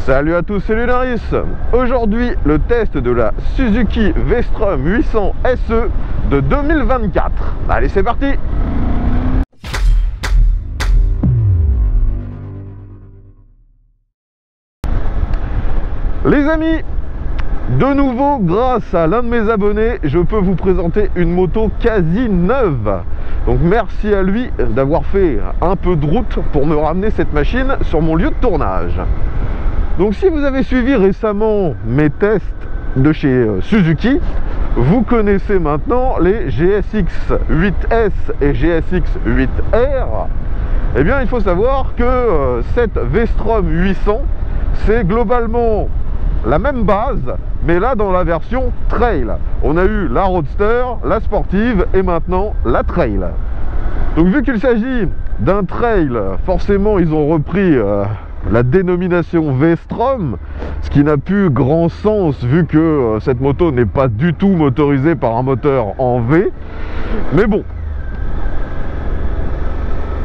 Salut à tous, c'est Lunaris. Aujourd'hui, le test de la Suzuki V-Strom 800 SE de 2024. Allez, c'est parti. Les amis, de nouveau, grâce à l'un de mes abonnés, je peux vous présenter une moto quasi neuve. Donc merci à lui d'avoir fait un peu de route pour me ramener cette machine sur mon lieu de tournage. Donc si vous avez suivi récemment mes tests de chez Suzuki, vous connaissez maintenant les GSX 8S et GSX 8R. Eh bien, il faut savoir que cette V-Strom 800, c'est globalement la même base, mais là dans la version trail. On a eu la roadster, la sportive et maintenant la trail. Donc vu qu'il s'agit d'un trail, forcément ils ont repris la dénomination V-Strom, ce qui n'a plus grand sens vu que cette moto n'est pas du tout motorisée par un moteur en V. Mais bon,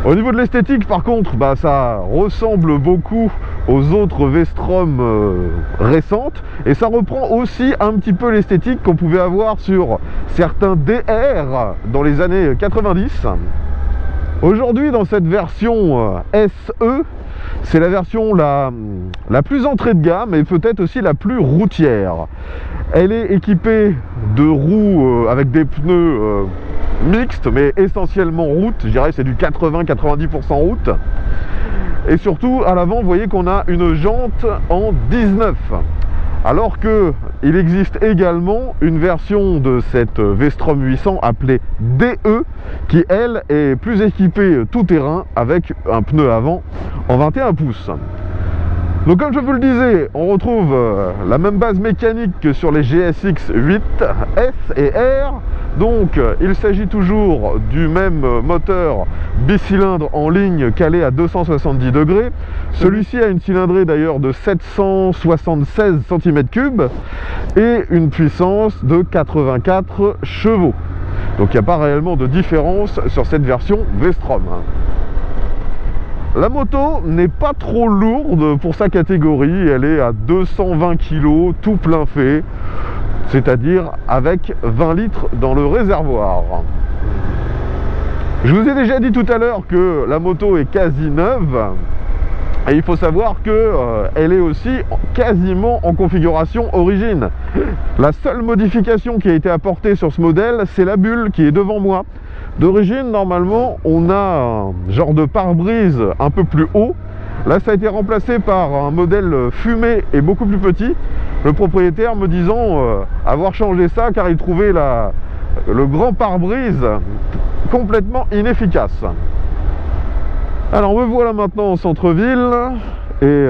au niveau de l'esthétique par contre, ça ressemble beaucoup aux autres V-Strom récentes, et ça reprend aussi un petit peu l'esthétique qu'on pouvait avoir sur certains DR dans les années 90. Aujourd'hui, dans cette version SE, c'est la version la plus entrée de gamme et peut-être aussi la plus routière. Elle est équipée de roues avec des pneus mixtes, mais essentiellement route. Je dirais c'est du 80-90% route. Et surtout, à l'avant, vous voyez qu'on a une jante en 19. Alors que il existe également une version de cette V-Strom 800 appelée DE qui, elle, est plus équipée tout-terrain avec un pneu avant en 21 pouces. Donc comme je vous le disais, on retrouve la même base mécanique que sur les GSX 8S et R. Donc il s'agit toujours du même moteur bicylindre en ligne calé à 270 degrés. Celui-ci a une cylindrée d'ailleurs de 776 cm3 et une puissance de 84 chevaux. Donc il n'y a pas réellement de différence sur cette version V-Strom. La moto n'est pas trop lourde pour sa catégorie, elle est à 220 kg tout plein fait, c'est-à-dire avec 20 litres dans le réservoir. Je vous ai déjà dit tout à l'heure que la moto est quasi neuve, et il faut savoir qu'elle est aussi quasiment en configuration origine. La seule modification qui a été apportée sur ce modèle, c'est la bulle qui est devant moi. D'origine, normalement, on a un genre de pare-brise un peu plus haut. Là, ça a été remplacé par un modèle fumé et beaucoup plus petit. Le propriétaire me disant avoir changé ça car il trouvait le grand pare-brise complètement inefficace. Alors me voilà maintenant en centre-ville et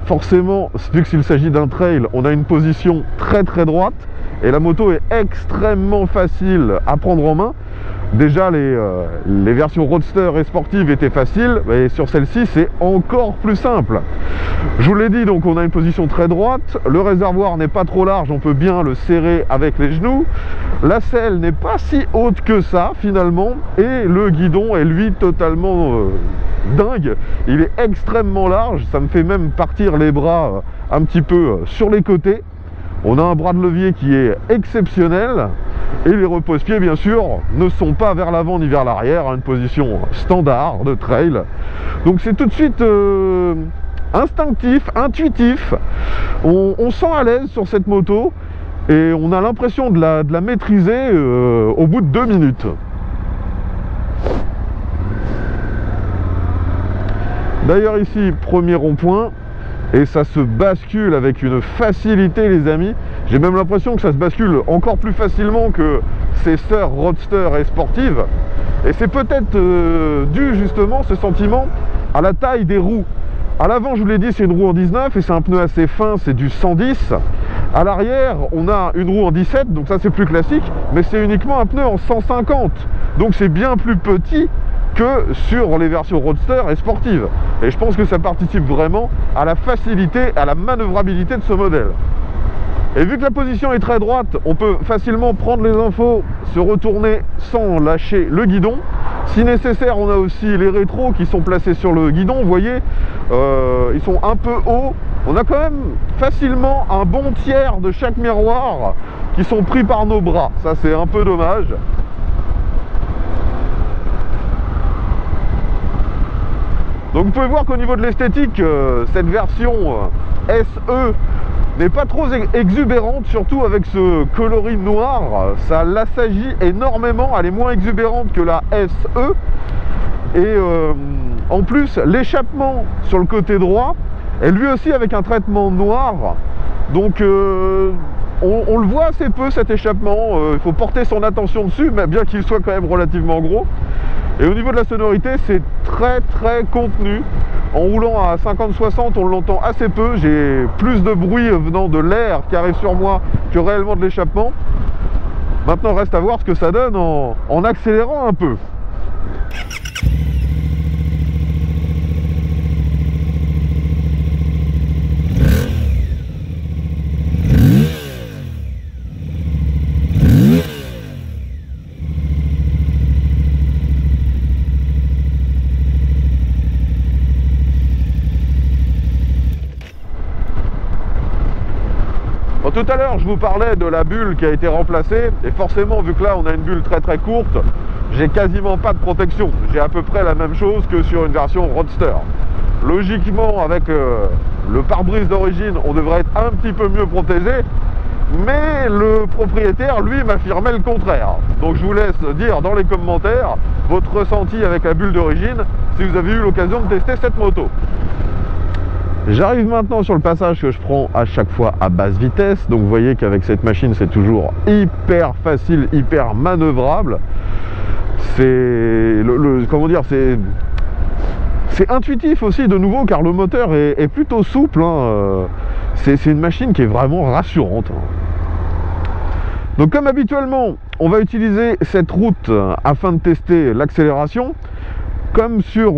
forcément, vu qu'il s'agit d'un trail, on a une position très droite et la moto est extrêmement facile à prendre en main. Déjà les versions roadster et sportives étaient faciles, et sur celle-ci c'est encore plus simple. Je vous l'ai dit, donc on a une position très droite, le réservoir n'est pas trop large, on peut bien le serrer avec les genoux, la selle n'est pas si haute que ça finalement, et le guidon est lui totalement dingue, il est extrêmement large, ça me fait même partir les bras un petit peu sur les côtés. On a un bras de levier qui est exceptionnel et les repose-pieds bien sûr ne sont pas vers l'avant ni vers l'arrière, à une position standard de trail. Donc c'est tout de suite instinctif, intuitif, on sent à l'aise sur cette moto et on a l'impression de la maîtriser au bout de 2 minutes. D'ailleurs ici, premier rond-point, et ça se bascule avec une facilité les amis. J'ai même l'impression que ça se bascule encore plus facilement que ses sœurs roadster et sportives. Et c'est peut-être dû justement ce sentiment à la taille des roues. À l'avant, je vous l'ai dit, c'est une roue en 19 et c'est un pneu assez fin, c'est du 110. À l'arrière, on a une roue en 17, donc ça c'est plus classique, mais c'est uniquement un pneu en 150. Donc c'est bien plus petit que sur les versions roadster et sportives. Et je pense que ça participe vraiment à la facilité, à la manœuvrabilité de ce modèle. Et vu que la position est très droite, on peut facilement prendre les infos, se retourner sans lâcher le guidon. Si nécessaire, on a aussi les rétros qui sont placés sur le guidon. Vous voyez, ils sont un peu hauts. on a quand même facilement un bon tiers de chaque miroir qui sont pris par nos bras. Ça, c'est un peu dommage. Donc vous pouvez voir qu'au niveau de l'esthétique, cette version SE n'est pas trop exubérante, surtout avec ce coloris noir. Ça l'assagit énormément, elle est moins exubérante que la SE. Et en plus, l'échappement sur le côté droit est lui aussi avec un traitement noir. Donc on le voit assez peu, cet échappement. Il faut porter son attention dessus, mais bien qu'il soit quand même relativement gros. Et au niveau de la sonorité, c'est très contenu. En roulant à 50-60, on l'entend assez peu. J'ai plus de bruit venant de l'air qui arrive sur moi que réellement de l'échappement. Maintenant, reste à voir ce que ça donne en accélérant un peu. Tout à l'heure, je vous parlais de la bulle qui a été remplacée, et forcément, vu que là, on a une bulle très courte, j'ai quasiment pas de protection. J'ai à peu près la même chose que sur une version Roadster. Logiquement, avec le pare-brise d'origine, on devrait être un petit peu mieux protégé, mais le propriétaire, lui, m'affirmait le contraire. Donc je vous laisse dire dans les commentaires votre ressenti avec la bulle d'origine, si vous avez eu l'occasion de tester cette moto. J'arrive maintenant sur le passage que je prends à chaque fois à basse vitesse. Donc vous voyez qu'avec cette machine, c'est toujours hyper facile, hyper manœuvrable. C'est comment dire, c'est intuitif aussi de nouveau, car le moteur est plutôt souple, hein. C'est une machine qui est vraiment rassurante. Donc comme habituellement, on va utiliser cette route afin de tester l'accélération. Comme sur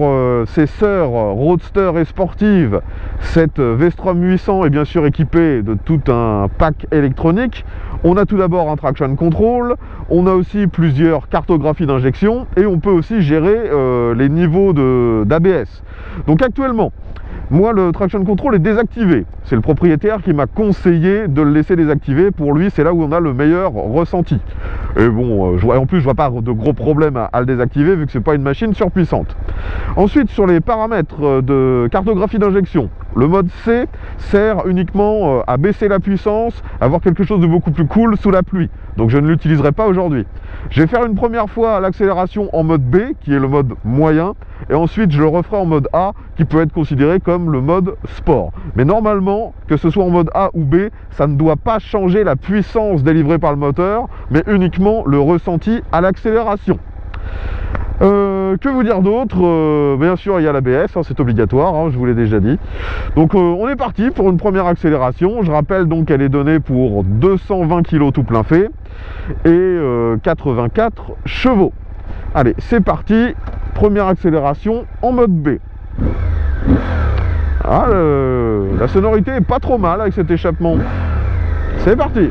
ses sœurs Roadster et sportives, cette V-Strom 800 est bien sûr équipée de tout un pack électronique. On a tout d'abord un traction control, on a aussi plusieurs cartographies d'injection et on peut aussi gérer les niveaux d'ABS. Donc actuellement, moi le traction control est désactivé. C'est le propriétaire qui m'a conseillé de le laisser désactiver. Pour lui, c'est là où on a le meilleur ressenti. Et bon, en plus je vois pas de gros problèmes à le désactiver vu que c'est pas une machine surpuissante. Ensuite, sur les paramètres de cartographie d'injection, le mode C sert uniquement à baisser la puissance, avoir quelque chose de beaucoup plus cool sous la pluie. Donc je ne l'utiliserai pas aujourd'hui. Je vais faire une première fois l'accélération en mode B, qui est le mode moyen, et ensuite je le referai en mode A, qui peut être considéré comme le mode sport. Mais normalement, que ce soit en mode A ou B, ça ne doit pas changer la puissance délivrée par le moteur, mais uniquement le ressenti à l'accélération. Que vous dire d'autre? Bien sûr, il y a l'ABS, hein, c'est obligatoire, hein, je vous l'ai déjà dit. Donc on est parti pour une première accélération. Je rappelle donc qu'elle est donnée pour 220 kg tout plein fait et 84 chevaux. Allez, c'est parti. Première accélération en mode B. Ah, la sonorité est pas trop mal avec cet échappement. C'est parti.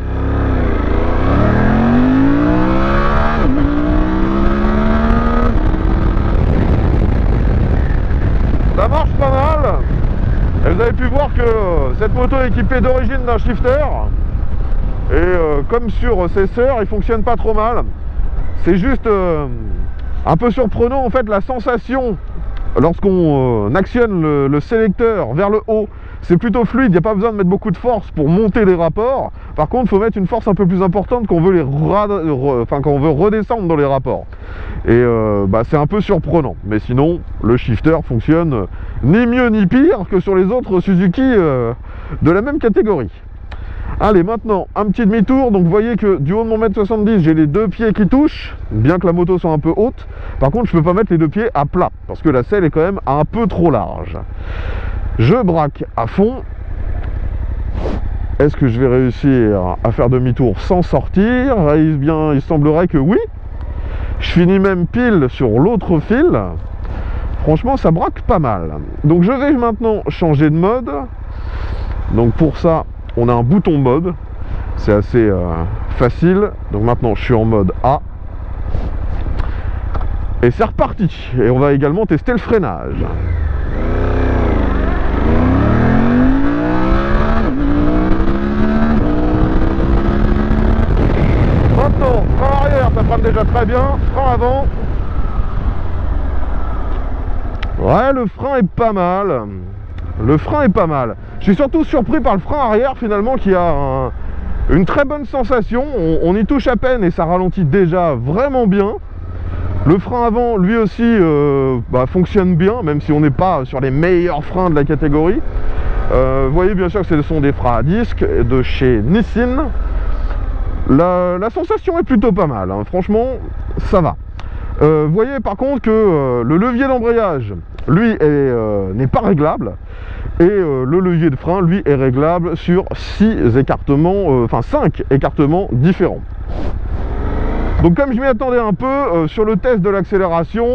Ça marche pas mal. Et vous avez pu voir que cette moto est équipée d'origine d'un shifter. Et comme sur ses sœurs, il fonctionne pas trop mal. C'est juste un peu surprenant en fait la sensation lorsqu'on actionne le sélecteur vers le haut. C'est plutôt fluide, il n'y a pas besoin de mettre beaucoup de force pour monter les rapports. Par contre, il faut mettre une force un peu plus importante quand on veut, quand on veut redescendre dans les rapports. Et c'est un peu surprenant. Mais sinon, le shifter fonctionne ni mieux ni pire que sur les autres Suzuki de la même catégorie. Allez, maintenant, un petit demi-tour. Donc vous voyez que du haut de mon mètre 70, j'ai les deux pieds qui touchent, bien que la moto soit un peu haute. Par contre, je ne peux pas mettre les deux pieds à plat, parce que la selle est quand même un peu trop large. Je braque à fond. Est-ce que je vais réussir à faire demi-tour sans sortir? Il semblerait que oui. Je finis même pile sur l'autre fil. Franchement, ça braque pas mal. Donc je vais maintenant changer de mode. Donc pour ça, on a un bouton mode. C'est assez facile. Donc maintenant, je suis en mode A. Et c'est reparti. Et on va également tester le freinage. déjà très bien. Frein avant. Ouais, le frein est pas mal. Le frein est pas mal. Je suis surtout surpris par le frein arrière finalement qui a une très bonne sensation. On y touche à peine et ça ralentit déjà vraiment bien. Le frein avant, lui aussi, fonctionne bien, même si on n'est pas sur les meilleurs freins de la catégorie. Vous voyez bien sûr que ce sont des freins à disque de chez Nissin. La sensation est plutôt pas mal, hein. Franchement, ça va. Vous voyez par contre que le levier d'embrayage, lui, n'est pas réglable. Et le levier de frein, lui, est réglable sur 5 écartements différents. Donc comme je m'y attendais un peu, sur le test de l'accélération,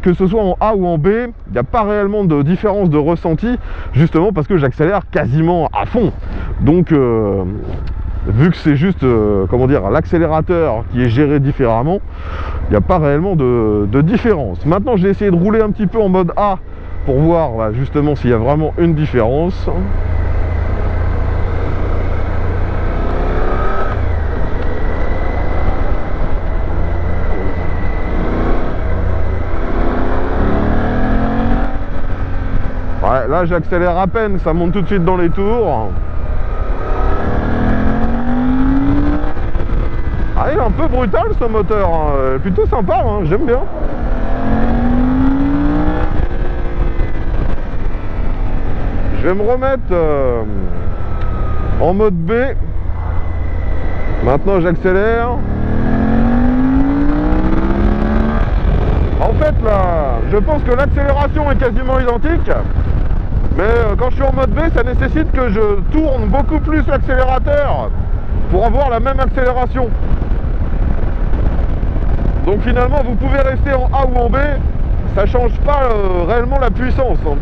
que ce soit en A ou en B, il n'y a pas réellement de différence de ressenti, justement parce que j'accélère quasiment à fond. Donc vu que c'est juste l'accélérateur qui est géré différemment, il n'y a pas réellement de différence. Maintenant j'ai essayé de rouler un petit peu en mode A pour voir justement s'il y a vraiment une différence. Ouais, là j'accélère à peine, ça monte tout de suite dans les tours. Ah, il est un peu brutal ce moteur, hein. Plutôt sympa, hein. J'aime bien. Je vais me remettre en mode B. Maintenant j'accélère. En fait là, je pense que l'accélération est quasiment identique. Mais quand je suis en mode B, ça nécessite que je tourne beaucoup plus l'accélérateur pour avoir la même accélération. Donc finalement, vous pouvez rester en A ou en B, ça ne change pas réellement la puissance, hein.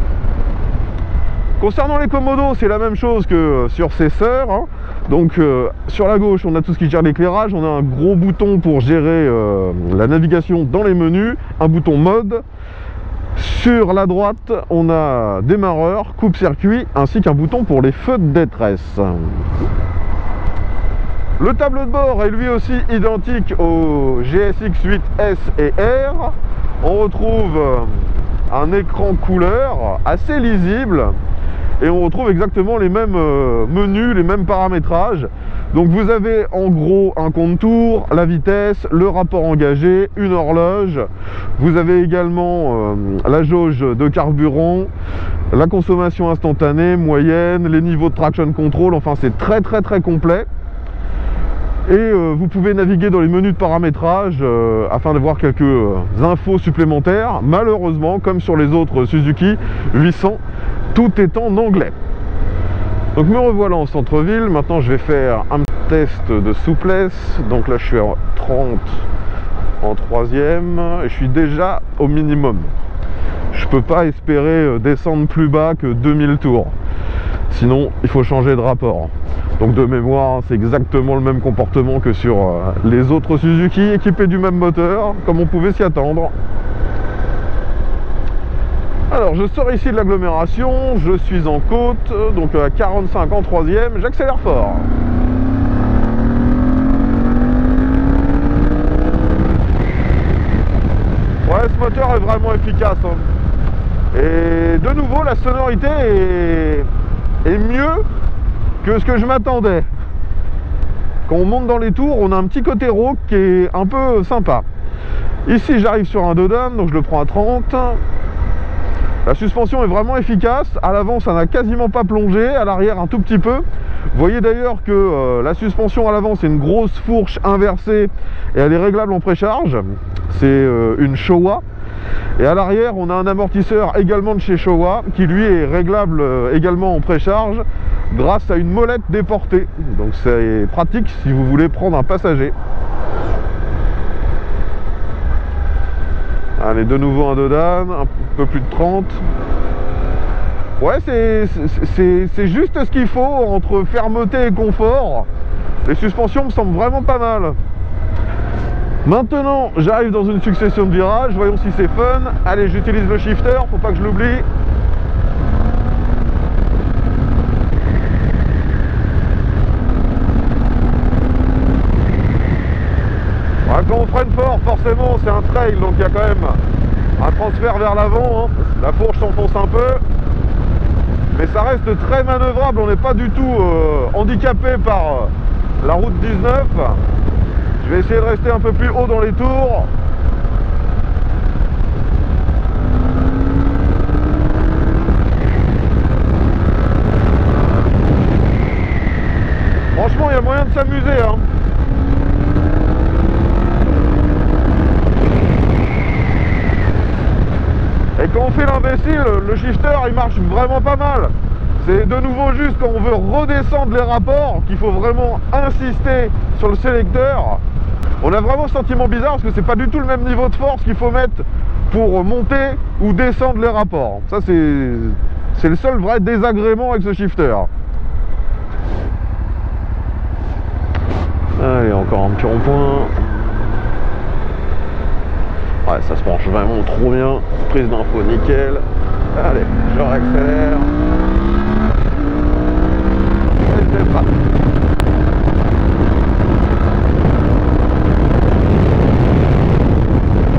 Concernant les commodos, c'est la même chose que sur ses sœurs, hein. Donc sur la gauche, on a tout ce qui gère l'éclairage, on a un gros bouton pour gérer la navigation dans les menus, un bouton mode. Sur la droite, on a démarreur, coupe-circuit, ainsi qu'un bouton pour les feux de détresse. Le tableau de bord est lui aussi identique au GSX-8 S et R. On retrouve un écran couleur assez lisible et on retrouve exactement les mêmes menus, les mêmes paramétrages. Donc vous avez en gros un compte-tours, la vitesse, le rapport engagé, une horloge. Vous avez également la jauge de carburant, la consommation instantanée, moyenne, les niveaux de traction control. Enfin c'est très complet. Et vous pouvez naviguer dans les menus de paramétrage afin d'avoir quelques infos supplémentaires. Malheureusement, comme sur les autres Suzuki 800, tout est en anglais. Donc me revoilà en centre-ville. Maintenant je vais faire un test de souplesse. Donc là je suis à 30 en 3e et je suis déjà au minimum. Je peux pas espérer descendre plus bas que 2000 tours. Sinon il faut changer de rapport. Donc de mémoire c'est exactement le même comportement que sur les autres Suzuki équipés du même moteur, comme on pouvait s'y attendre. Alors je sors ici de l'agglomération, je suis en côte, donc à 45 en 3e, j'accélère fort. Ouais, ce moteur est vraiment efficace, hein. Et de nouveau la sonorité est mieux que ce que je m'attendais. Quand on monte dans les tours, on a un petit côté rauque qui est un peu sympa. Ici j'arrive sur un Dodan, donc je le prends à 30. La suspension est vraiment efficace. À l'avant ça n'a quasiment pas plongé, à l'arrière un tout petit peu. Vous voyez d'ailleurs que la suspension à l'avant c'est une grosse fourche inversée et elle est réglable en précharge. C'est une Showa. Et à l'arrière on a un amortisseur également de chez Showa qui lui est réglable également en précharge grâce à une molette déportée. Donc c'est pratique si vous voulez prendre un passager. Allez, de nouveau un Dodan, un peu plus de 30. Ouais, c'est juste ce qu'il faut entre fermeté et confort. Les suspensions me semblent vraiment pas mal. Maintenant, j'arrive dans une succession de virages. Voyons si c'est fun. Allez, j'utilise le shifter, faut pas que je l'oublie. Ouais, quand on freine fort, forcément c'est un trail, donc il y a quand même un transfert vers l'avant, hein. La fourche s'enfonce un peu, mais ça reste très manœuvrable, on n'est pas du tout handicapé par la route 19. Je vais essayer de rester un peu plus haut dans les tours. Franchement, il y a moyen de s'amuser, hein. Et quand on fait l'imbécile, le shifter il marche vraiment pas mal. C'est de nouveau juste quand on veut redescendre les rapports qu'il faut vraiment insister sur le sélecteur. On a vraiment ce sentiment bizarre parce que c'est pas du tout le même niveau de force qu'il faut mettre pour monter ou descendre les rapports. Ça c'est le seul vrai désagrément avec ce shifter. Allez, encore un petit rond-point. Ouais, ça se branche vraiment trop bien. Prise d'info nickel. Allez, je réaccélère. Et c'est parti.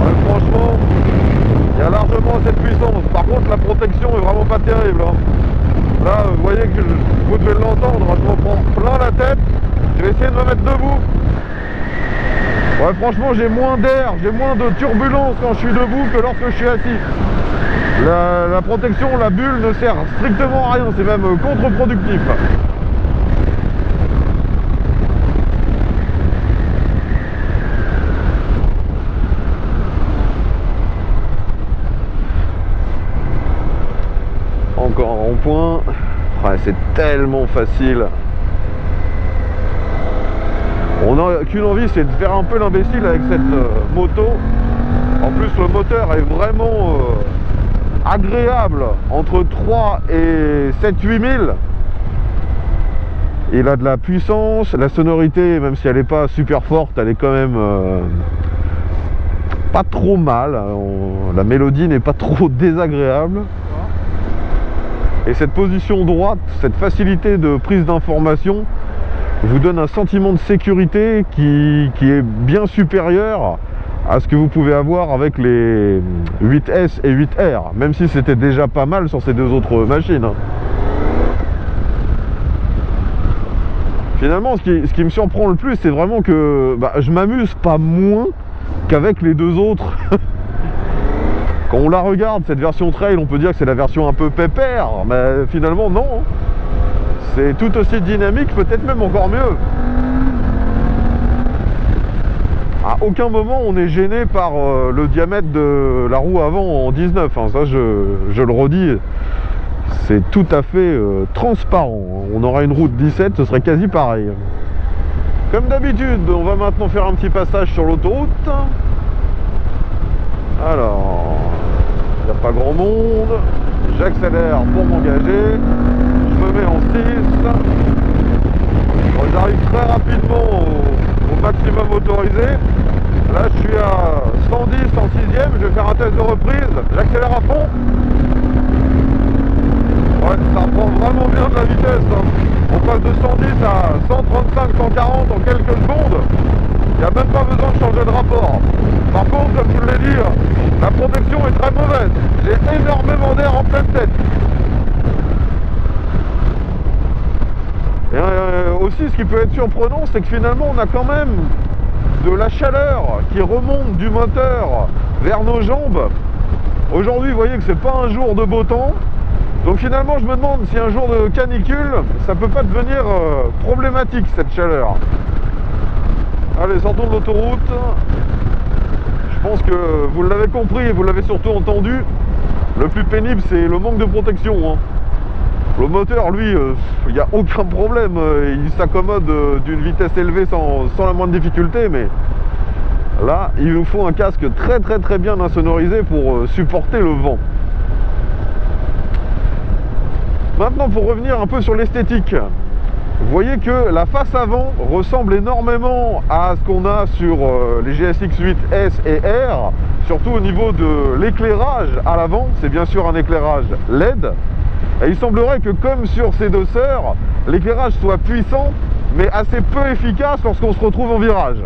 Ouais, franchement, il y a largement cette puissance. Par contre, la protection est vraiment pas terrible, hein. Là, vous voyez que vous devez l'entendre. Je me prends plein la tête. Je vais essayer de me mettre debout. Ouais, franchement, j'ai moins d'air, j'ai moins de turbulence quand je suis debout que lorsque je suis assis. La protection, la bulle ne sert strictement à rien, c'est même contre-productif. Encore un rond-point. Ouais, c'est tellement facile. On n'a qu'une envie, c'est de faire un peu l'imbécile avec cette moto. En plus, le moteur est vraiment agréable, entre 3 et 7-8 000. Il a de la puissance, la sonorité, même si elle n'est pas super forte, elle est quand même pas trop mal. La mélodie n'est pas trop désagréable. Et cette position droite, cette facilité de prise d'information vous donne un sentiment de sécurité qui est bien supérieur à ce que vous pouvez avoir avec les 8S et 8R, même si c'était déjà pas mal sur ces deux autres machines. Finalement, ce qui me surprend le plus, c'est vraiment que je m'amuse pas moins qu'avec les deux autres. Quand on la regarde, cette version trail, on peut dire que c'est la version un peu pépère, mais finalement non. C'est tout aussi dynamique, peut-être même encore mieux. À aucun moment on est gêné par le diamètre de la roue avant en 19, hein. Ça je le redis, c'est tout à fait transparent. On aura une roue de 17, ce serait quasi pareil. Comme d'habitude, on va maintenant faire un petit passage sur l'autoroute. Alors, il n'y a pas grand monde. J'accélère pour m'engager. Je me mets en 6. J'arrive très rapidement au maximum autorisé. Là je suis à 110 en 6ème, je vais faire un test de reprise, j'accélère à fond. Ouais, ça reprend vraiment bien de la vitesse, hein. On passe de 110 à 135, 140 en quelques secondes. Il n'y a même pas besoin de changer de rapport. Par contre, comme je vous l'ai dit, la protection est très mauvaise. J'ai énormément d'air en pleine tête. Et aussi, ce qui peut être surprenant, c'est que finalement, on a quand même de la chaleur qui remonte du moteur vers nos jambes. Aujourd'hui, vous voyez que c'est pas un jour de beau temps. Donc finalement, je me demande si un jour de canicule, ça peut pas devenir problématique, cette chaleur. Allez, sortons de l'autoroute. Je pense que vous l'avez compris et vous l'avez surtout entendu. Le plus pénible, c'est le manque de protection, hein. Le moteur, lui, il n'y a aucun problème, il s'accommode d'une vitesse élevée sans la moindre difficulté, mais là, il nous faut un casque très bien insonorisé pour supporter le vent. Maintenant, pour revenir un peu sur l'esthétique, vous voyez que la face avant ressemble énormément à ce qu'on a sur les GSX 8S et R, surtout au niveau de l'éclairage à l'avant. C'est bien sûr un éclairage LED. Et il semblerait que comme sur ces deux sœurs, l'éclairage soit puissant mais assez peu efficace lorsqu'on se retrouve en virage.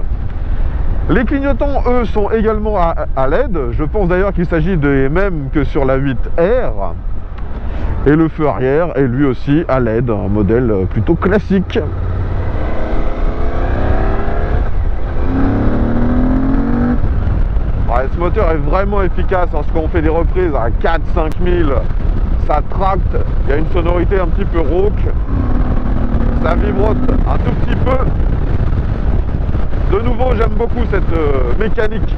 Les clignotants, eux, sont également à LED. Je pense d'ailleurs qu'il s'agit des mêmes que sur la 8R. Et le feu arrière est lui aussi à LED, un modèle plutôt classique. Ouais, ce moteur est vraiment efficace lorsqu'on fait des reprises à 4-5 000. Ça tracte, il y a une sonorité un petit peu rauque. Ça vibrote un tout petit peu. De nouveau, j'aime beaucoup cette mécanique.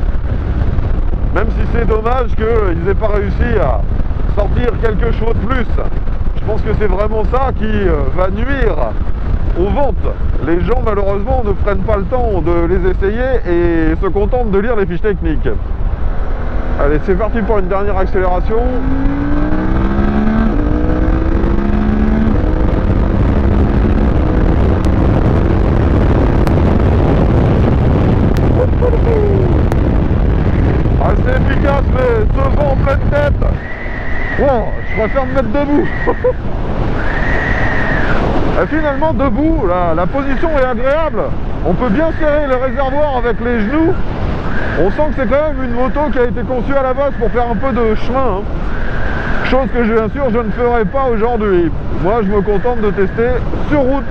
Même si c'est dommage qu'ils n'aient pas réussi à sortir quelque chose de plus. Je pense que c'est vraiment ça qui va nuire aux ventes. Les gens, malheureusement, ne prennent pas le temps de les essayer et se contentent de lire les fiches techniques. Allez, c'est parti pour une dernière accélération. Assez efficace, mais ce vent en pleine tête. Wow, je préfère me mettre debout. Et finalement, debout, la position est agréable. On peut bien serrer les réservoirs avec les genoux. On sent que c'est quand même une moto qui a été conçue à la base pour faire un peu de chemin. Chose que bien sûr je ne ferai pas aujourd'hui. Moi, je me contente de tester sur route.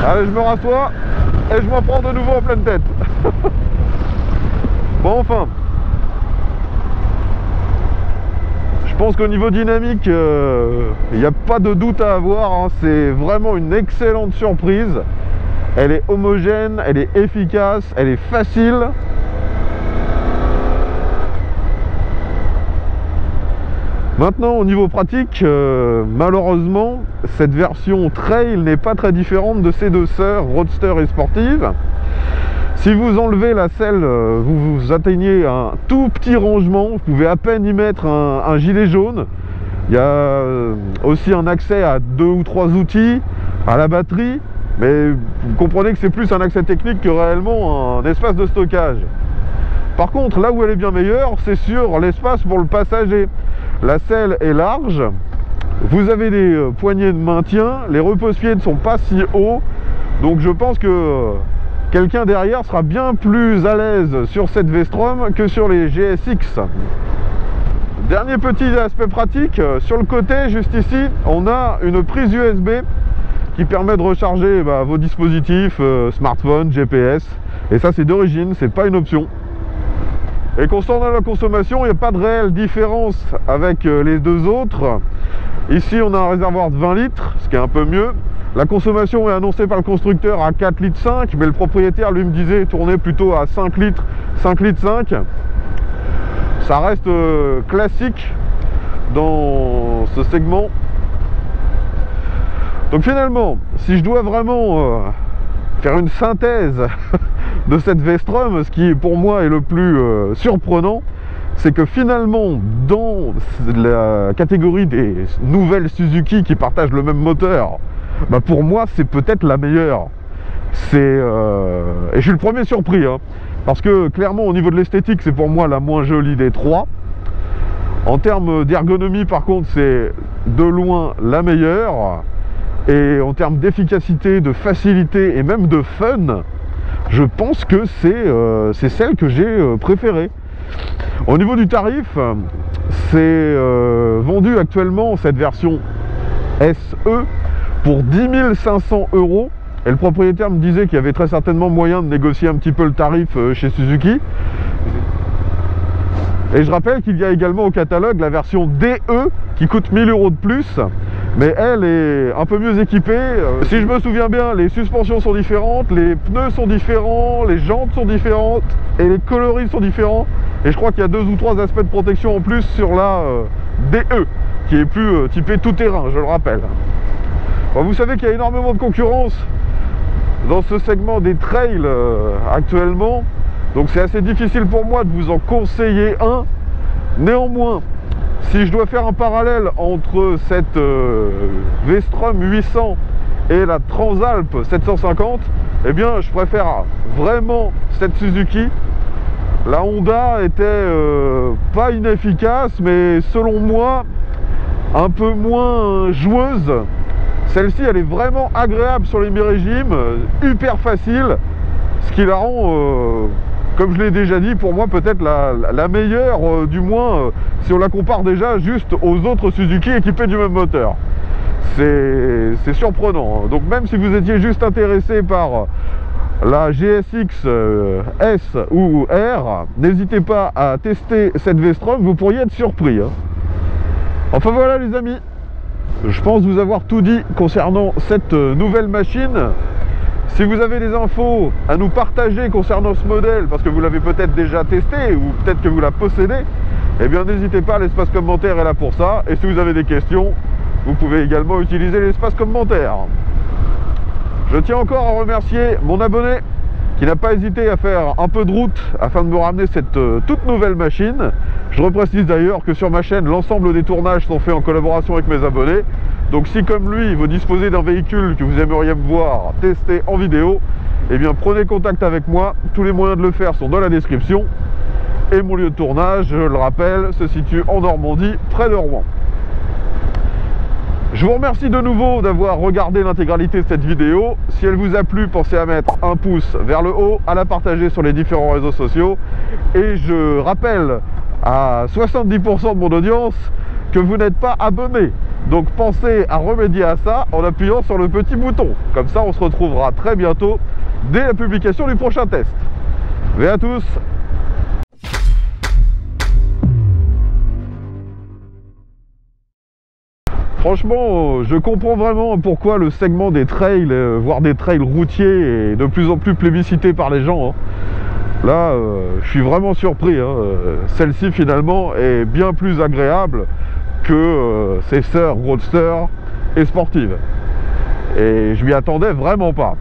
Allez, je me rassois et je m'en prends de nouveau en pleine tête. Bon, enfin. Je pense qu'au niveau dynamique, il n'y a pas de doute à avoir, hein. C'est vraiment une excellente surprise. Elle est homogène, elle est efficace, elle est facile. Maintenant, au niveau pratique, malheureusement, cette version Trail n'est pas très différente de ses deux sœurs, Roadster et Sportive. Si vous enlevez la selle, vous atteignez un tout petit rangement. Vous pouvez à peine y mettre un gilet jaune. Il y a aussi un accès à 2 ou 3 outils, à la batterie. Mais vous comprenez que c'est plus un accès technique que réellement un espace de stockage. Par contre, là où elle est bien meilleure, c'est sur l'espace pour le passager. La selle est large. Vous avez des poignées de maintien. Les repose-pieds ne sont pas si hauts. Donc je pense que quelqu'un derrière sera bien plus à l'aise sur cette V-Strom que sur les GSX. Dernier petit aspect pratique, sur le côté, juste ici, on a une prise USB qui permet de recharger vos dispositifs, smartphone, GPS. Et ça, c'est d'origine, c'est pas une option. Et concernant la consommation, il n'y a pas de réelle différence avec les deux autres. Ici, on a un réservoir de 20 litres, ce qui est un peu mieux. La consommation est annoncée par le constructeur à 4,5 litres, mais le propriétaire lui me disait tourner plutôt à 5 litres, 5 litres 5. Ça reste classique dans ce segment. Donc finalement, si je dois vraiment faire une synthèse de cette V-Strom, ce qui pour moi est le plus surprenant, c'est que finalement, dans la catégorie des nouvelles Suzuki qui partagent le même moteur, pour moi c'est peut-être la meilleure. Et je suis le premier surpris, hein, parce que clairement au niveau de l'esthétique c'est pour moi la moins jolie des trois. En termes d'ergonomie par contre c'est de loin la meilleure. Et en termes d'efficacité, de facilité et même de fun, je pense que c'est celle que j'ai préférée. Au niveau du tarif, c'est vendu actuellement cette version SE pour 10 500 €. Et le propriétaire me disait qu'il y avait très certainement moyen de négocier un petit peu le tarif chez Suzuki. Et je rappelle qu'il y a également au catalogue la version DE qui coûte 1000 € de plus. Mais elle est un peu mieux équipée. Si je me souviens bien, les suspensions sont différentes, les pneus sont différents, les jantes sont différentes et les coloris sont différents. Et je crois qu'il y a 2 ou 3 aspects de protection en plus sur la DE, qui est plus typée tout-terrain, je le rappelle. Bon, vous savez qu'il y a énormément de concurrence dans ce segment des trails actuellement. Donc c'est assez difficile pour moi de vous en conseiller un. Néanmoins, si je dois faire un parallèle entre cette V-Strom 800 et la Transalp 750, eh bien je préfère vraiment cette Suzuki. La Honda était pas inefficace, mais selon moi un peu moins joueuse. Celle-ci elle est vraiment agréable sur les mi-régimes, hyper facile. ce qui la rend, comme je l'ai déjà dit, pour moi peut-être la meilleure, du moins si on la compare déjà juste aux autres Suzuki équipés du même moteur. C'est surprenant. Donc même si vous étiez juste intéressé par la GSX S ou R, n'hésitez pas à tester cette V-Strom, vous pourriez être surpris. Enfin voilà les amis, je pense vous avoir tout dit concernant cette nouvelle machine. Si vous avez des infos à nous partager concernant ce modèle, parce que vous l'avez peut-être déjà testé ou peut-être que vous la possédez, eh bien n'hésitez pas, l'espace commentaire est là pour ça. Et si vous avez des questions, vous pouvez également utiliser l'espace commentaire. Je tiens encore à remercier mon abonné qui n'a pas hésité à faire un peu de route afin de me ramener cette toute nouvelle machine. Je reprécise d'ailleurs que sur ma chaîne, l'ensemble des tournages sont faits en collaboration avec mes abonnés. Donc si comme lui, vous disposez d'un véhicule que vous aimeriez me voir tester en vidéo, eh bien prenez contact avec moi. Tous les moyens de le faire sont dans la description. Et mon lieu de tournage, je le rappelle, se situe en Normandie, près de Rouen. Je vous remercie de nouveau d'avoir regardé l'intégralité de cette vidéo. Si elle vous a plu, pensez à mettre un pouce vers le haut, à la partager sur les différents réseaux sociaux. Et je rappelle à 70% de mon audience que vous n'êtes pas abonné. Donc pensez à remédier à ça en appuyant sur le petit bouton. Comme ça, on se retrouvera très bientôt dès la publication du prochain test. Et à tous. Franchement, je comprends vraiment pourquoi le segment des trails, voire des trails routiers, est de plus en plus plébiscité par les gens. Là, je suis vraiment surpris. Celle-ci, finalement, est bien plus agréable que ses sœurs roadster et sportives. Et je m'y attendais vraiment pas.